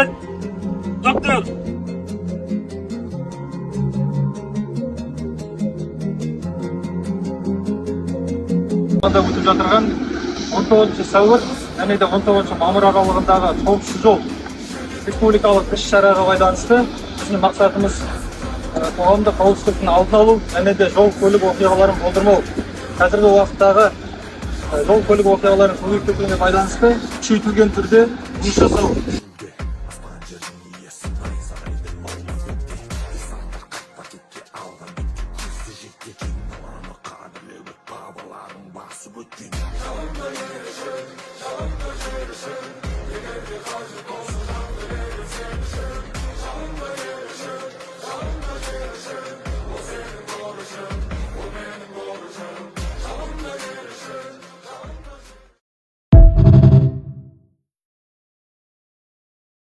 Рахмет, доктор. Өтіп жатырған 19 сәуір және де 19 мамыр аралығындағы қауіпсіз жол республикалық іс-шараға байланысты біздің мақсатымыз қоғамдық қауіпсіздіктің алдын алу және де жол көлік оқиғаларын болдырмау. Қазіргі уақыттағы жол көлік оқиғаларын көбейіп кетуіне байланысты күшейтілген түрде жұмыс жасау.